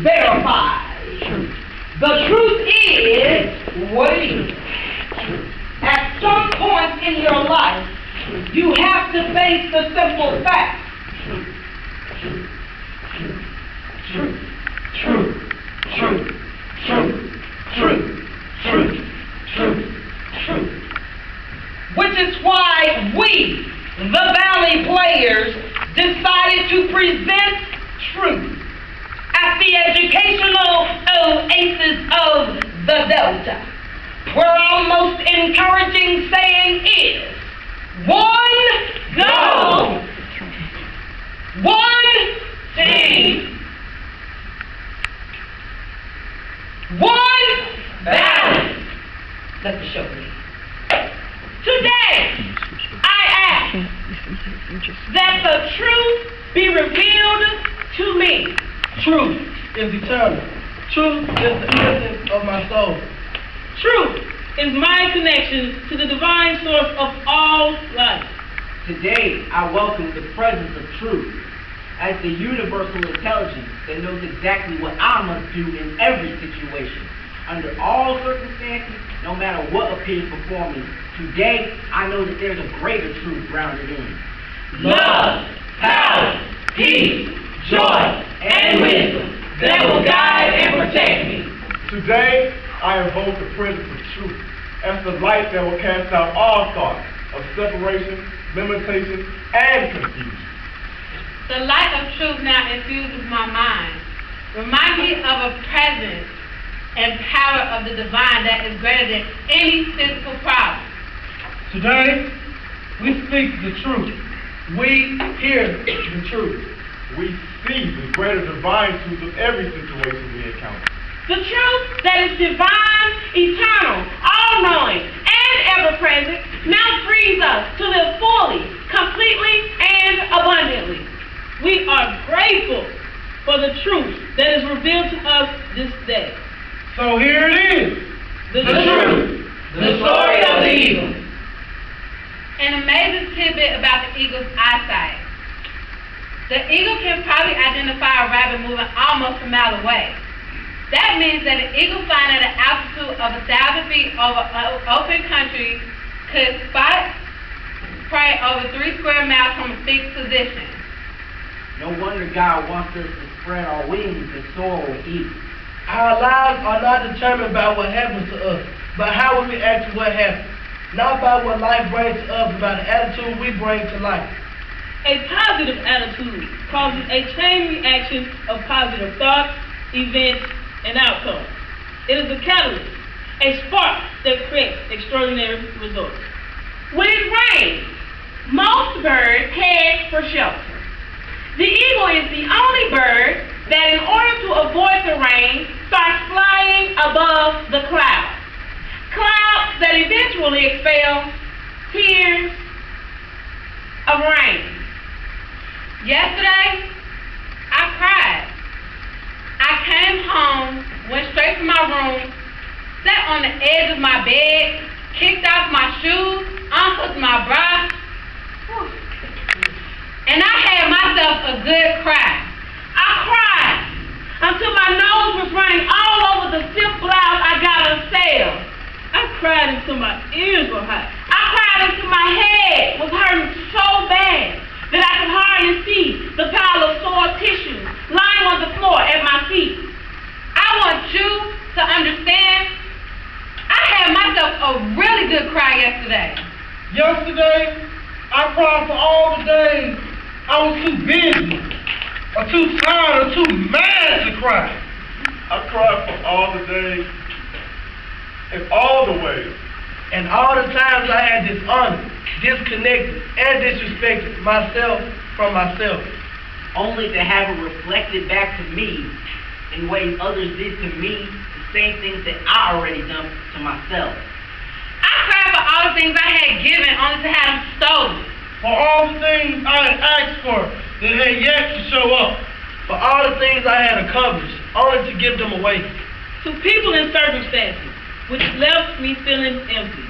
verified. The truth is what it is. At some point in your life, you have to face the simple fact. Truth, truth, truth, truth, truth, truth, truth, truth. Which is why we, the Valley Players, decided to present truth at the educational oasis of the Delta, where our most encouraging saying is, one goal, one team, one balance. Let the show begin. Today, I ask that the truth be revealed to me. Truth is eternal. Truth is the essence of my soul. Truth is my connection to the divine source of all life. Today, I welcome the presence of truth as the universal intelligence that knows exactly what I must do in every situation, under all circumstances, no matter what appears before me. Today, I know that there's a greater truth grounded in Love, power, peace, joy, and wisdom that will guide and protect me. Today, I invoke the presence of truth as the light that will cast out all thoughts of separation, limitation, and confusion. The light of truth now infuses my mind. Remind me of a presence and power of the divine that is greater than any physical problem. Today, we speak the truth. We hear the truth. We see the greater divine truth of every situation we encounter. The truth that is divine, eternal, all-knowing, and ever-present now frees us to live fully, completely, and abundantly. We are grateful for the truth that is revealed to us this day. So here it is. The truth. The story of the eagle. An amazing tidbit about the eagle's eyesight. The eagle can probably identify a rabbit moving almost a mile away. That means that an eagle flying at an altitude of 1,000 feet over open country could spot prey over 3 square miles from a fixed position. No wonder God wants us to spread our wings and soar with ease. Our lives are not determined by what happens to us, but how we react to what happens. Not by what life brings to us, but by the attitude we bring to life. A positive attitude causes a chain reaction of positive thoughts, events, and outcomes. It is a catalyst, a spark that creates extraordinary results. When it rains, most birds head for shelter. The eagle is the only bird that, in order to avoid the rain, starts flying above the clouds. Clouds that eventually expel tears of rain. Yesterday, I cried. I came home, went straight to my room, sat on the edge of my bed, kicked off my shoes, unhooked my bra, and I had myself a good cry. I cried until my nose was running all over the silk blouse I got on sale. I cried until my ears were hot. I cried until my head was hurting so bad that I could hardly see the pile of sore tissues lying on the floor at my feet. I want you to understand, I had myself a really good cry yesterday. Yesterday, I cried for all the days I was too busy, or too tired, or too mad to cry. I cried for all the days, in all the ways. And all the times I had dishonored, disconnected, and disrespected myself from myself. Only to have it reflected back to me in ways others did to me, the same things that I already done to myself. I cried for all the things I had given only to have them stolen. For all the things I had asked for that had yet to show up. For all the things I had accomplished, only to give them away. To people and circumstances, which left me feeling empty.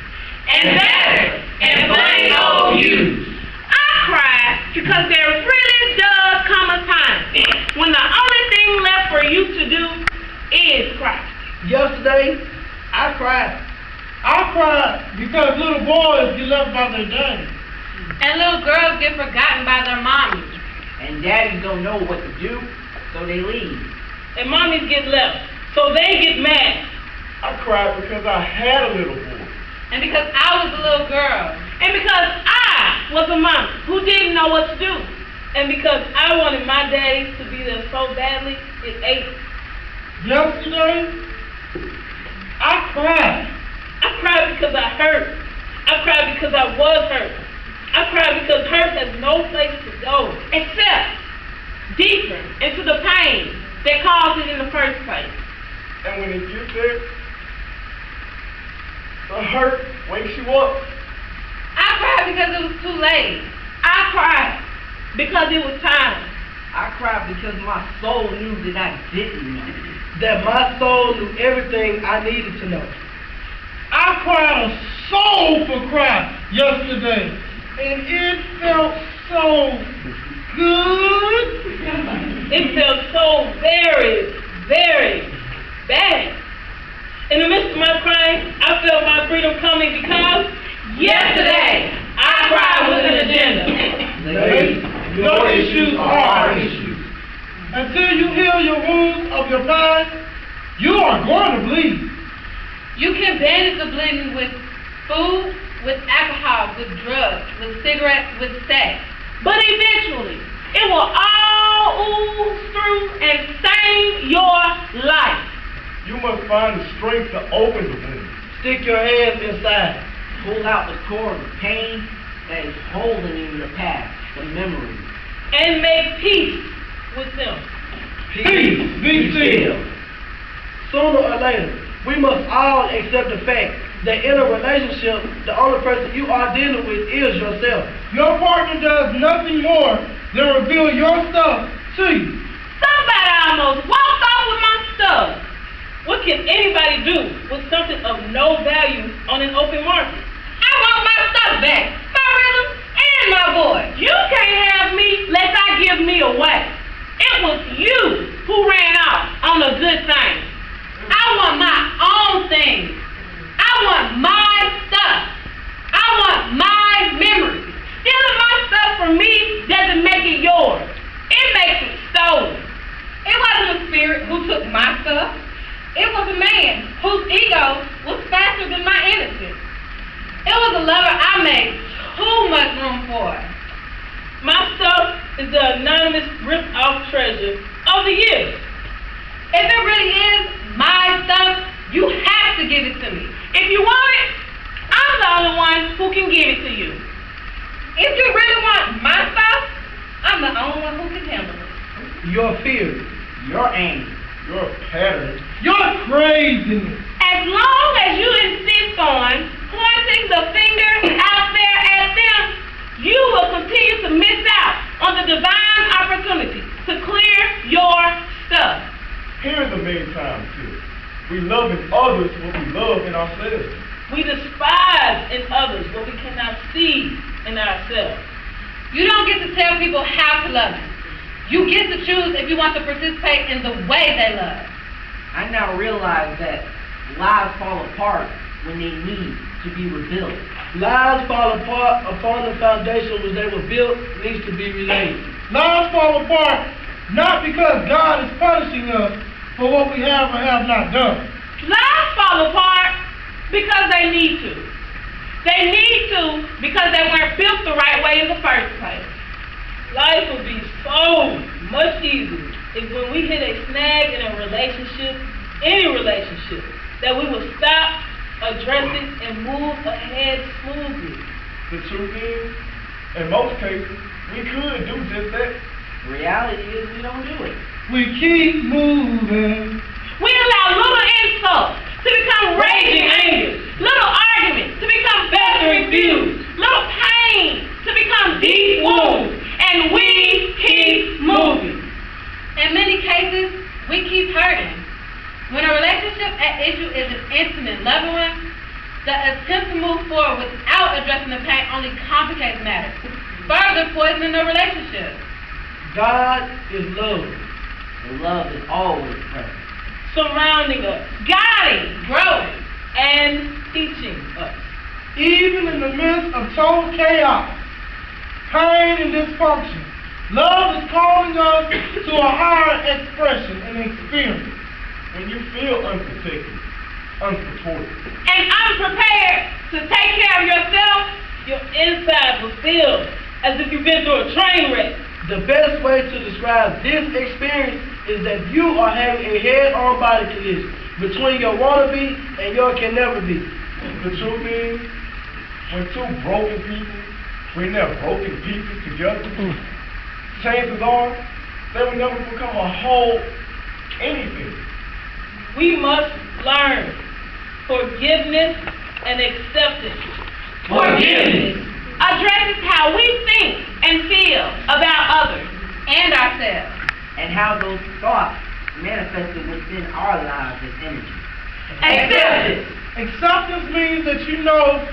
And better, and plain old you. I cried because there really does come a time when the only thing left for you to do kids cry? Yesterday, I cried. I cried because little boys get left by their daddy. And little girls get forgotten by their mommies. And daddies don't know what to do, so they leave. And mommies get left, so they get mad. I cried because I had a little boy. And because I was a little girl. And because I was a mom who didn't know what to do. And because I wanted my daddy to be there so badly, it ate. Yesterday, I cried. I cried because I hurt. I cried because I was hurt. I cried because hurt has no place to go except deeper into the pain that caused it in the first place. And when it gets there, the hurt wakes you up. I cried because it was too late. I cried because it was time. I cried because my soul knew that I didn't know. That my soul knew everything I needed to know. I cried a soulful cry yesterday, and it felt so good. It felt so very, very bad. In the midst of my crying, I felt my freedom coming because yesterday I cried with an agenda. Ladies, your issues are our issues. Until you heal your wounds of your past, you are going to bleed. You can bandage the bleeding with food, with alcohol, with drugs, with cigarettes, with sex. But eventually, it will all ooze through and save your life. You must find the strength to open the wound. Stick your hands inside. Pull out the cord of pain that is holding in your past, the memories. And make peace with them. Peace be still. Sooner or later, we must all accept the fact that in a relationship, the only person you are dealing with is yourself. Your partner does nothing more than reveal your stuff to you. Somebody almost walked off with my stuff. What can anybody do with something of no value on an open market? I want my stuff back, my rhythm and my voice. You can't have me lest I give me away. It was you who ran off on a good thing. I want my own things. I want my stuff. I want my memories. Stealing my stuff from me doesn't make it yours. It makes it stolen. It wasn't a spirit who took my stuff. It was a man whose ego was faster than my innocence. It was a lover I made too much room for. My stuff is the anonymous ripped-off treasure of the year. If it really is my stuff, you have to give it to me. If you want it, I'm the only one who can give it to you. If you really want my stuff, I'm the only one who can handle it. Your fear. Your anger. Your pattern. Your craziness. As long as you insist on pointing the finger out there at them, you will continue to miss out on the divine opportunity to clear your stuff. Here's the main time, too. We love in others what we love in ourselves. We despise in others what we cannot see in ourselves. You don't get to tell people how to love you. You get to choose if you want to participate in the way they love. I now realize that lives fall apart when they need to be rebuilt. Lives fall apart upon the foundation which they were built needs to be relaid. Lives fall apart not because God is punishing us for what we have or have not done. Lives fall apart because they need to. They need to because they weren't built the right way in the first place. Life would be so much easier if when we hit a snag in a relationship, any relationship, that we would stop, address it, and move ahead smoothly. The truth is, in most cases, we could do just that. The reality is we don't do it. We keep moving. We allow little insults to become raging anger, little arguments to become festering feuds, little pain to become deep wounds, and we keep moving. In many cases, we keep hurting. When a relationship at issue is an intimate, loving one, the attempt to move forward without addressing the pain only complicates matters, further poisoning the relationship. God is love. And love is always present. surrounding us, guiding, growing, and teaching us. Even in the midst of total chaos, pain, and dysfunction, love is calling us to a higher expression and experience. When you feel unprotected, unsupported, And unprepared to take care of yourself, your inside will feel as if you've been through a train wreck. The best way to describe this experience is that you are having a head-on body collision between your wannabe and your can never be. the truth is, when two broken people bring their broken pieces together, chances are they will never become a whole anything. We must learn forgiveness and acceptance. Forgiveness addresses how we think and feel about others. And ourselves. and how those thoughts manifested within our lives as energy. Acceptance. Acceptance means that you know,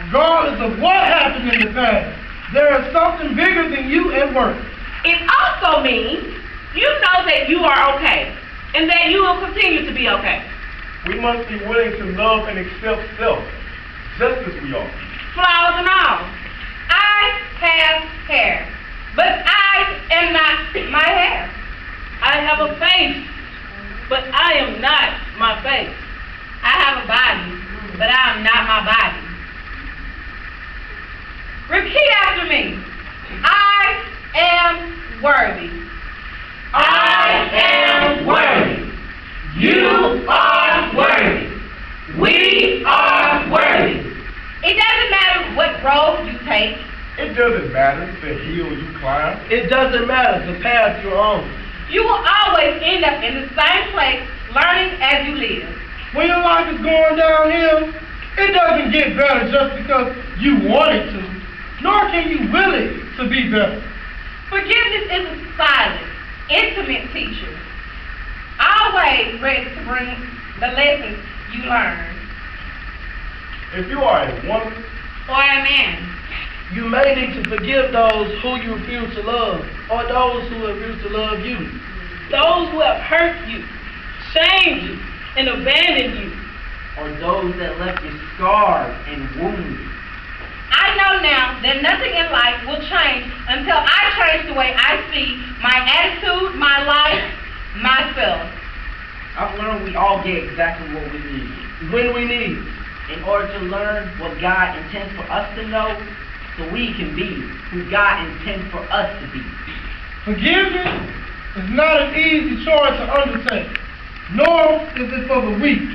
regardless of what happened in the past, there is something bigger than you at work. It also means you know that you are okay and that you will continue to be okay. We must be willing to love and accept self, just as we are. Flaws and all. I have hair, but I am not my hair. I have a face, but I am not my face. I have a body, but I am not my body. Repeat after me. I am worthy. I am worthy. You are worthy. We are worthy. It doesn't matter what road you take. It doesn't matter the hill you climb. It doesn't matter the path you're on. You will always end up in the same place, learning as you live. When your life is going downhill, it doesn't get better just because you want it to, nor can you will it to be better. Forgiveness is a silent, intimate teacher, always ready to bring the lessons you learn. If you are a woman, Or a man. You may need to forgive those who you refuse to love, or those who refuse to love you. Those who have hurt you, shamed you, and abandoned you. Or those that left you scarred and wounded. I know now that nothing in life will change until I change the way I see my attitude, my life, myself. I've learned we all get exactly what we need. When we need. In order to learn what God intends for us to know, so we can be who God intends for us to be. Forgiveness is not an easy chore to undertake, nor is it for the weak.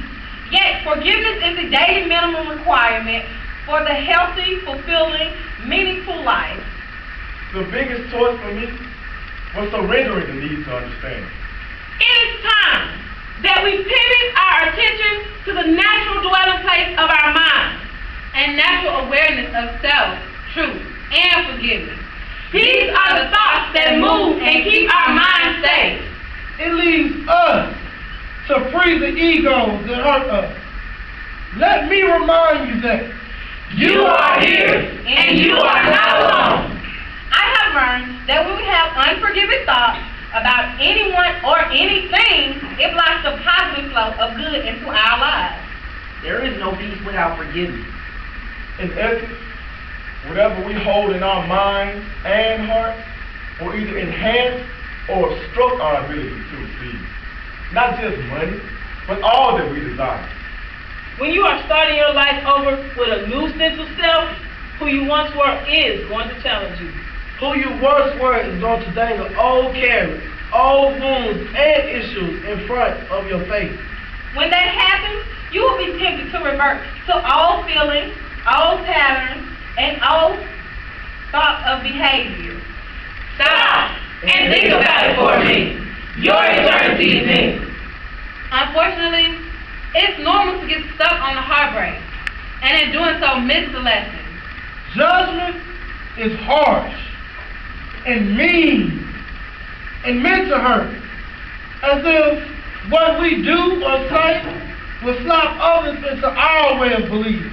Yet forgiveness is a daily minimum requirement for the healthy, fulfilling, meaningful life. the biggest choice for me was surrendering the need to understand. It is time that we pivot our attention to the natural dwelling place of our mind. And natural awareness of self, truth, and forgiveness. These are the thoughts that move and keep our minds safe. It leaves us to free the egos that hurt us. Let me remind you that You are here, and you are not alone. I have learned that when we have unforgiving thoughts about anyone or anything, it blocks the positive flow of good into our lives. There is no peace without forgiveness. In essence, whatever we hold in our minds and hearts will either enhance or obstruct our ability to receive not just money, but all that we desire. When you are starting your life over with a new sense of self, who you once were is going to challenge you. who you once were is going to dangle old carrots, old wounds, and issues in front of your face. When that happens, you will be tempted to revert to old feelings, old patterns, and old thoughts of behavior. Stop and think about it for me. Your eternity is in. Unfortunately, it's normal to get stuck on the heartbreak, and in doing so, miss the lesson. Judgment is harsh and mean and meant to hurt, as if what we do or say will slap others into our way of believing.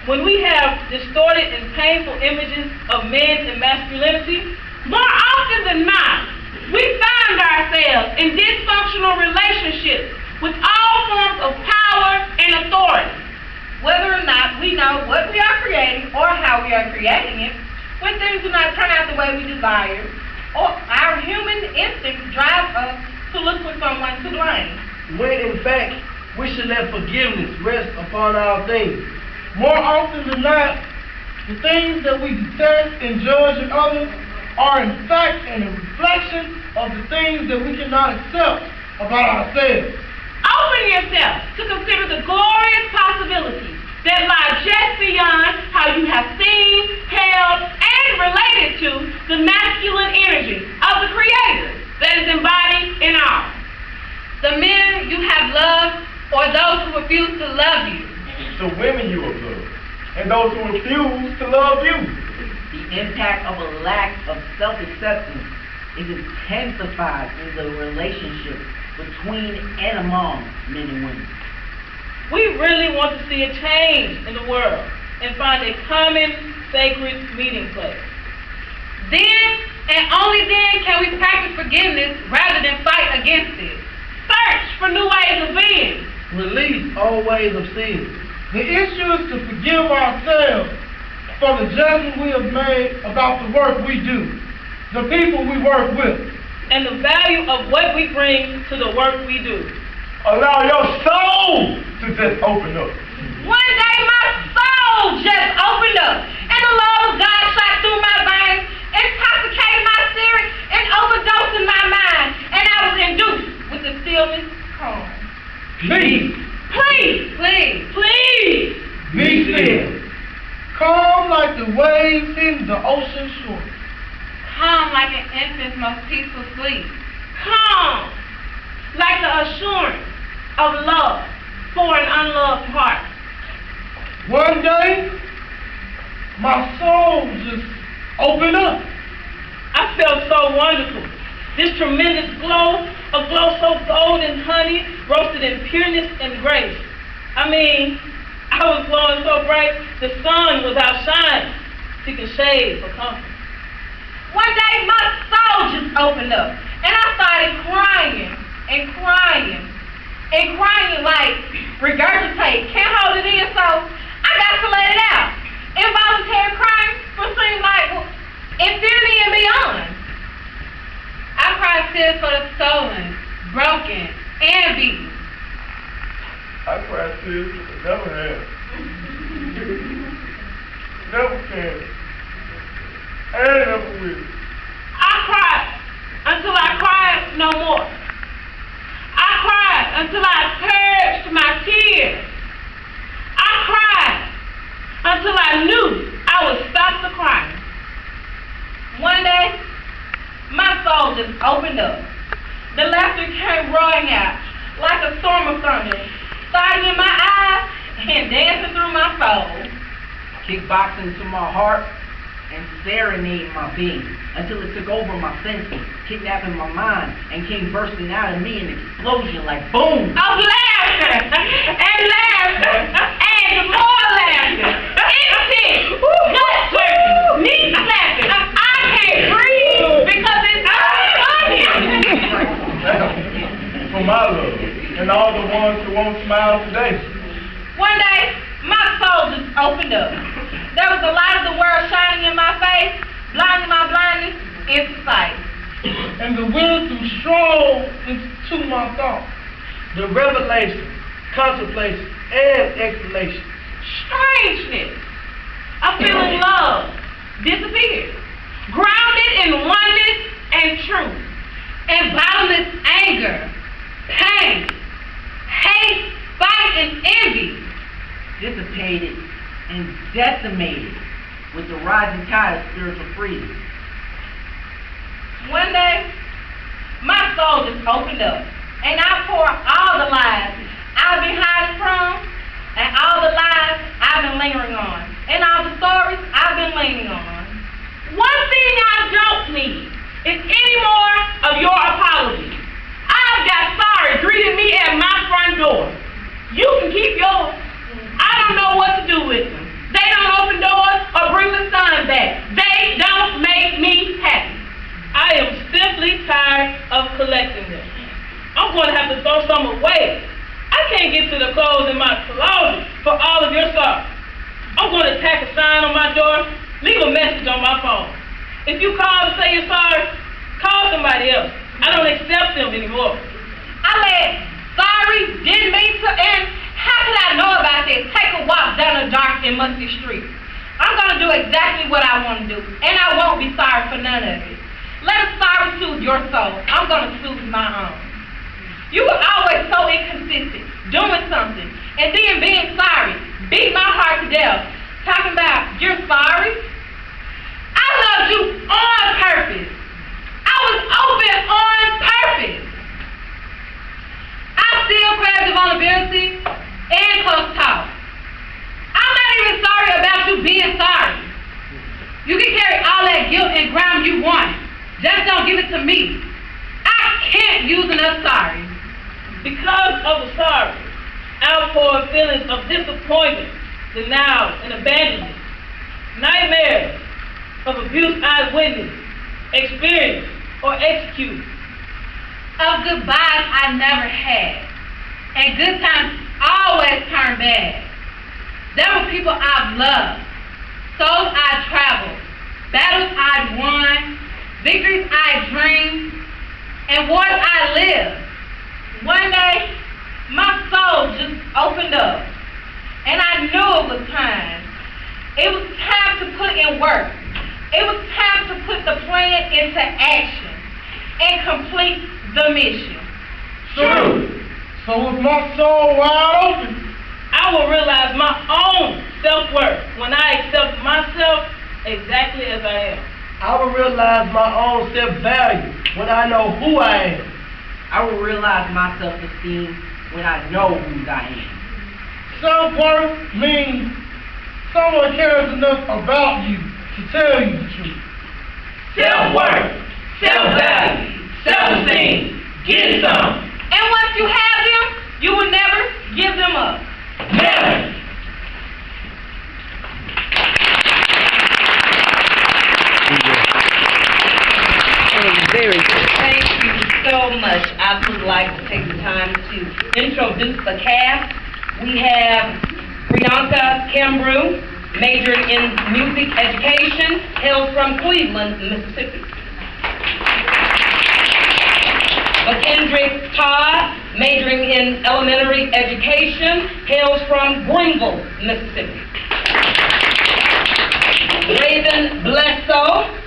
When we have distorted and painful images of men and masculinity, more often than not, We find ourselves in dysfunctional relationships with all forms of power and authority. Whether or not we know what we are creating or how we are creating it, when things do not turn out the way we desire, or our human instinct drives us to look for someone to blame. When in fact, we should let forgiveness rest upon our things. More often than not, the things that we detest and judge in others are in fact a reflection of the things that we cannot accept about ourselves. Open yourself to consider the glorious possibilities that lie just beyond how you have seen, held, and related to the masculine energy of the Creator that is embodied in all. The men you have loved or those who refuse to love you. The women you have loved, and those who refuse to love you. The impact of a lack of self-acceptance is intensified in the relationship between and among men and women. We really want to see a change in the world and find a common sacred meeting place. Then, and only then, can we practice forgiveness rather than fight against it. Search for new ways of being. Release all ways of sin. The issue is to forgive ourselves for the judgment we have made about the work we do, the people we work with, And the value of what we bring to the work we do. Allow your soul to just open up. One day my soul just opened up, and the love of God shot through my veins, intoxicated my spirit, and overdosed in my mind, and I was induced with the stillness calm. peace, Please, Please, please, be still, calm like the waves in the ocean shore. calm like an infant's most peaceful sleep. calm, like the assurance of love for an unloved heart. One day, my soul just opened up. I felt so wonderful. This tremendous glow, a glow so golden, honey, roasted in pureness and grace. I mean, I was glowing so bright, the sun was outshining, seeking shade for comfort. One day my soul just opened up, and I started crying and crying and crying like regurgitate. Can't hold it in, so I got to let it out. Involuntary crying will seem like infinity and beyond. I cried tears for the stolen, broken, and beaten. I cried tears that the devil had. Never can. And never will. I cried until I cried no more. I cried until I purged my tears. I cried until I knew I would stop the crying. One day, my soul just opened up. The laughter came roaring out like a storm of thunder, starting in my eyes and dancing through my soul. Kickboxing into my heart and serenading my being until it took over my senses, kidnapping my mind, and came bursting out of me in an explosion like boom! Of laughter and laughter and more laughter. Instinct, gut jerking, knee slapping. I can't breathe because it's For my love, and all the ones who won't smile today. One day, my soul just opened up. There was a light of the world shining in my face, blinding my blindness into sight. And the wisdom strolled into my thoughts. The revelation, contemplation, and explanation. strangeness of feeling love disappeared. Grounded in oneness and truth. And bottomless anger, pain, hate, spite, and envy. Dissipated and decimated with the rising tide of spiritual freedom. One day, my soul just opened up, and I poured all the lies I've been hiding from, and all the lies I've been lingering on, and all the stories I've been leaning on. One thing I don't need is any more of your apologies. I've got sorry greeting me at my front door. You can keep yours. I don't know what to do with them. They don't open doors or bring the sun back. They don't make me happy. I am simply tired I'm going to have to throw some away. I can't get to the clothes in my closet for all of your sorrow. I'm going to tack a sign on my door, leave a message on my phone. If you call to say you're sorry, call somebody else. I don't accept them anymore. I let sorry didn't mean to, and how could I know about this? Take a walk down a dark and musty street. I'm going to do exactly what I want to do, and I won't be sorry for none of it. Let a sorry soothe your soul. I'm going to soothe my own. You were always so inconsistent, doing something, and then being sorry. Beat my heart to death. Talking about you're sorry? I loved you on purpose. I was open on purpose. I still crave the vulnerability and close talk. I'm not even sorry about you being sorry. You can carry all that guilt and grime you want. Just don't give it to me. I can't use enough sorry. Because of the sorry, outpour of feelings of disappointment, denial, and abandonment, nightmares of abuse I've witnessed, experienced, or executed. Of goodbyes I never had, and good times always turn bad. There were people I've loved, souls I traveled, battles I'd won, victories I dreamed, and wars I lived. One day, my soul just opened up, and I knew it was time. It was time to put in work. It was time to put the plan into action and complete the mission. So with my soul wide open, I will realize my own self-worth when I accept myself exactly as I am. I will realize my own self-value when I know who I am. I will realize my self-esteem when I know who I am. Self-worth means someone cares enough about you to tell you the truth. Self-worth, self-value, self-esteem. Get some. And once you have them, you will never give them up. Never. Very good. Thank you so much. I would like to take the time to introduce the cast. We have Priyanka Kimbrough, majoring in music education, hails from Cleveland, Mississippi. McKendrick Todd, majoring in elementary education, hails from Greenville, Mississippi. Raven Bledsoe,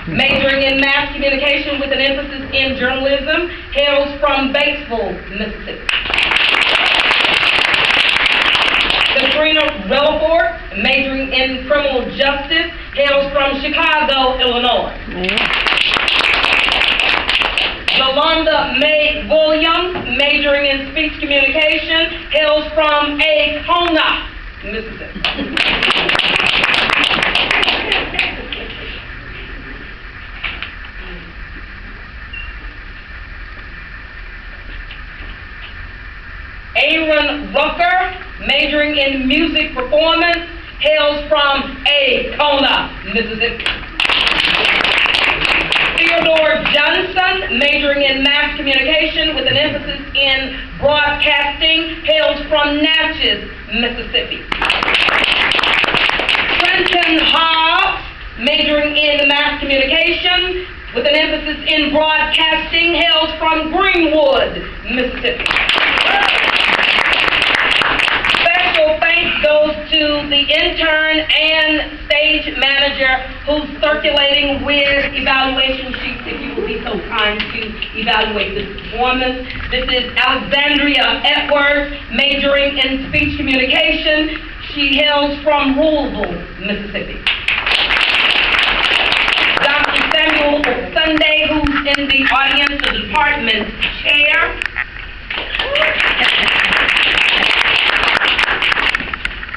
majoring in mass communication with an emphasis in journalism, hails from Batesville, Mississippi. Katrina Relaford, majoring in criminal justice, hails from Chicago, Illinois. Yolanda Mae Williams, majoring in speech communication, hails from Acona, Mississippi. Aaron Rucker, majoring in music performance, hails from Acona, Mississippi. Theodore Johnson, majoring in mass communication with an emphasis in broadcasting, hails from Natchez, Mississippi. Trenton Hobbs, majoring in mass communication with an emphasis in broadcasting, hails from Greenwood, Mississippi. Special thanks goes to the intern and stage manager who's circulating with evaluation sheets, if you would be so kind to evaluate this performance. This is Alexandria Edwards, majoring in speech communication. She hails from Louisville, Mississippi. Dr. Samuel Sunday, who's in the audience, the department chair.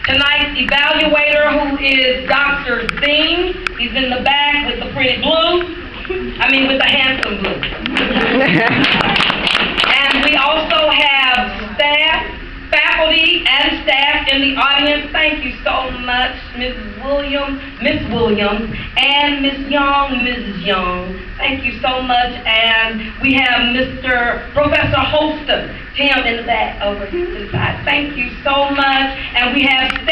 Tonight's evaluator, who is Dr. Zing. He's in the back with the pretty blue. With the handsome blue. And we also have staff, faculty, and staff in the audience, thank you so much, Miss Williams, and Miss Young, Mrs. Young. Thank you so much. And we have Mr. Professor Holston, Tim in the back over here to the side. Thank you so much. And we have